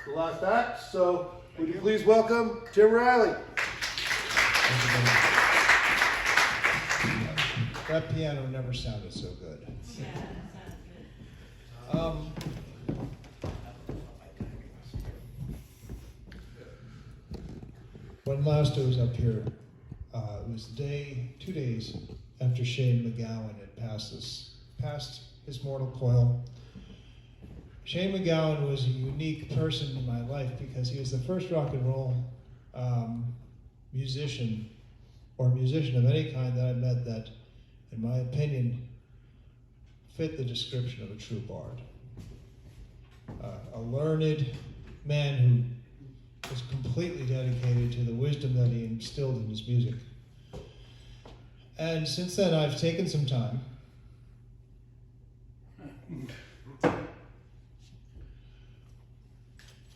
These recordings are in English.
the last act. So would you please welcome Jim Reilly. That piano never sounded so good. Yeah, that sounds good. When last I was up here, it was 2 days after Shane MacGowan had passed his mortal coil. Shane MacGowan was a unique person in my life because he was the first rock and roll musician of any kind that I met that, in my opinion, fit the description of a true bard. A learned man who was completely dedicated to the wisdom that he instilled in his music. And since then, I've taken some time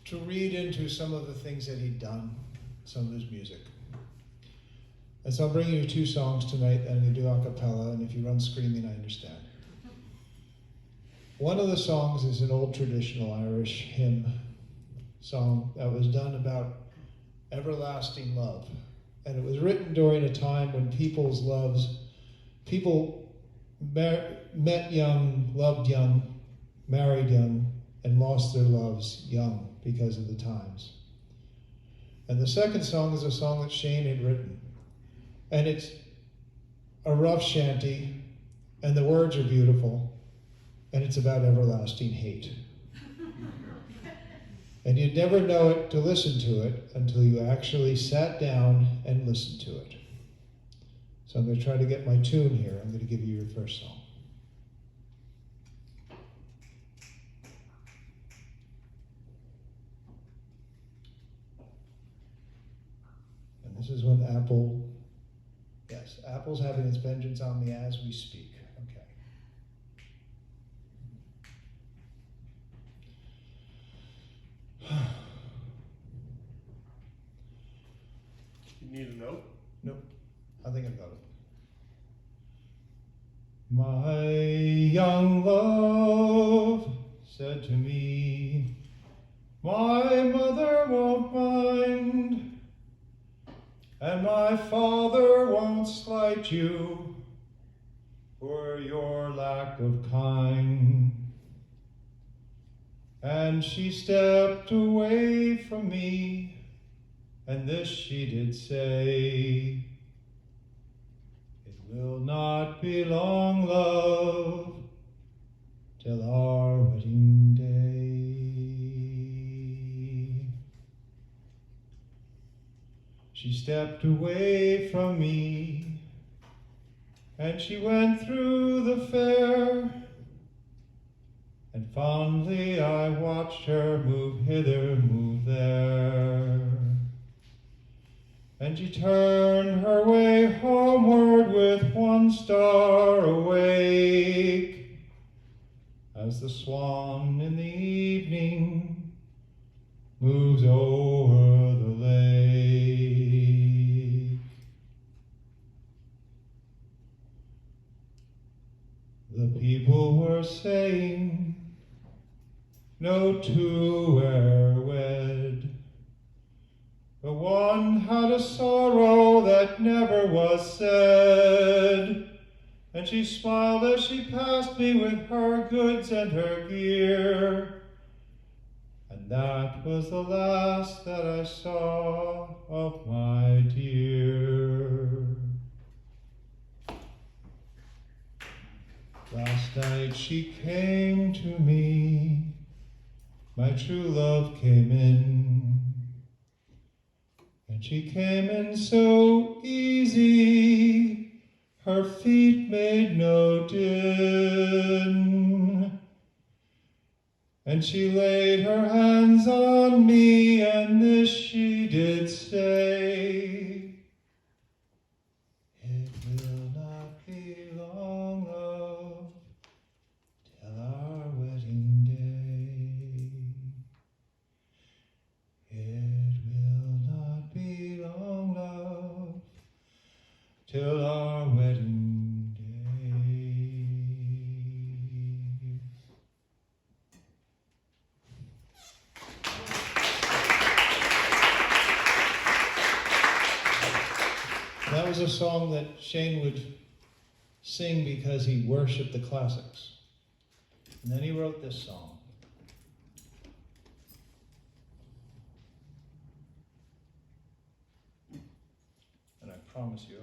to read into some of the things that he'd done, some of his music. And so I'm bringing you 2 songs tonight that I'm going to do a cappella, and if you run screaming, I understand. One of the songs is an old traditional Irish hymn song that was done about everlasting love. And it was written during a time when people met young, loved young, married young, and lost their loves young because of the times. And the second song is a song that Shane had written. And it's a rough shanty, and the words are beautiful, and it's about everlasting hate. And you'd never know it to listen to it until you actually sat down and listened to it. So I'm going to try to get my tune here. I'm going to give you your first song. And this is when Apple's having its vengeance on me as we speak. Okay. You need a note? Nope, I think I've got it. My young love said to me, my mother won't mind, and my father won't slight you for your lack of kind. And she stepped away from me, and this she did say, it will not be long, love, till our wedding day. She stepped away from me, and she went through the fair, and fondly I watched her move hither, move there. And she turned her way homeward with one star awake, as the swan in the evening moves over the lake. The people were saying, no two were wed, but one had a sorrow that never was said. And she smiled as she passed me with her goods and her gear. And that was the last that I saw of my dear. Last night she came to me, my true love came in. And she came in so easy, her feet made no din. And she laid her hands on me, and this she did say, it will not be long, love, till our wedding day. It will not be long, love, till our wedding day. That was a song that Shane would sing because he worshipped the classics. And then he wrote this song. And I promise you,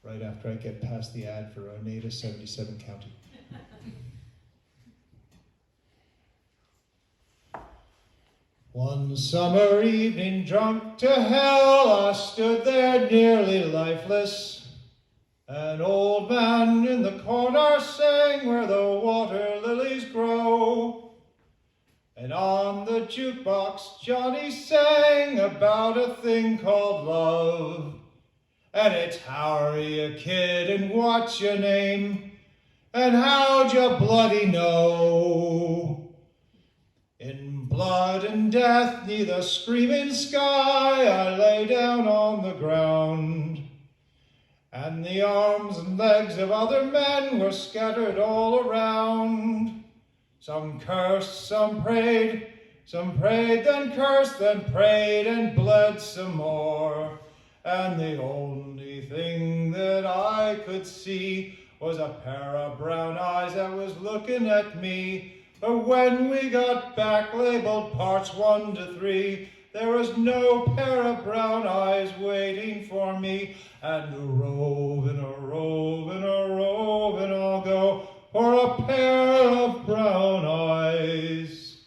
right after I get past the ad for Oneida 77 County. One summer evening, drunk to hell, I stood there nearly lifeless. An old man in the corner sang where the water lilies grow. And on the jukebox, Johnny sang about a thing called love. And it's how are you, kid, and what's your name? And how'd you bloody know? In blood and death, neath a screaming sky, I lay down on the ground. And the arms and legs of other men were scattered all around. Some cursed, some prayed, then cursed, then prayed and bled some more. And the only thing that I could see was a pair of brown eyes that was looking at me. But when we got back, labeled parts 1 to 3, there was no pair of brown eyes waiting for me. And a roving, I'll go for a pair of brown eyes.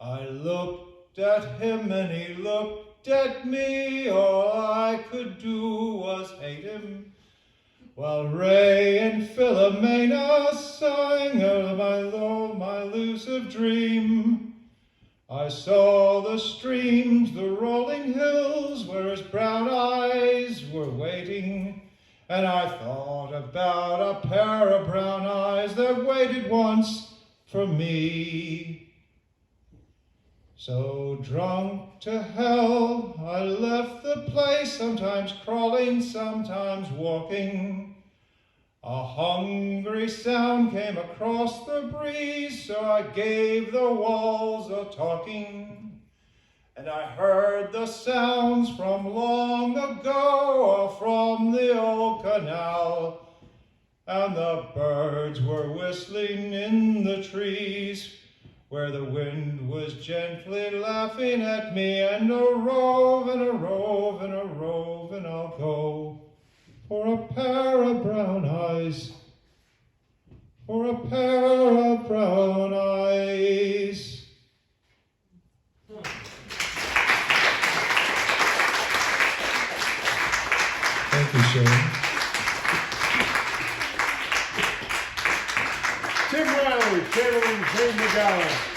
I looked at him and he looked at me. All I could do was hate him. While Ray and Philomena sang of my elusive dream, I saw the streams, the rolling hills, where his brown eyes were waiting, and I thought about a pair of brown eyes that waited once for me. So drunk to hell, I left the place, sometimes crawling, sometimes walking. A hungry sound came across the breeze, so I gave the walls a talking. And I heard the sounds from long ago, from the old canal. And the birds were whistling in the trees, where the wind was gently laughing at me. And a roving, I'll go for a pair of brown eyes, for a pair of brown eyes. Thank you, Shane. Tim Reilly, channeling Shane McGowan.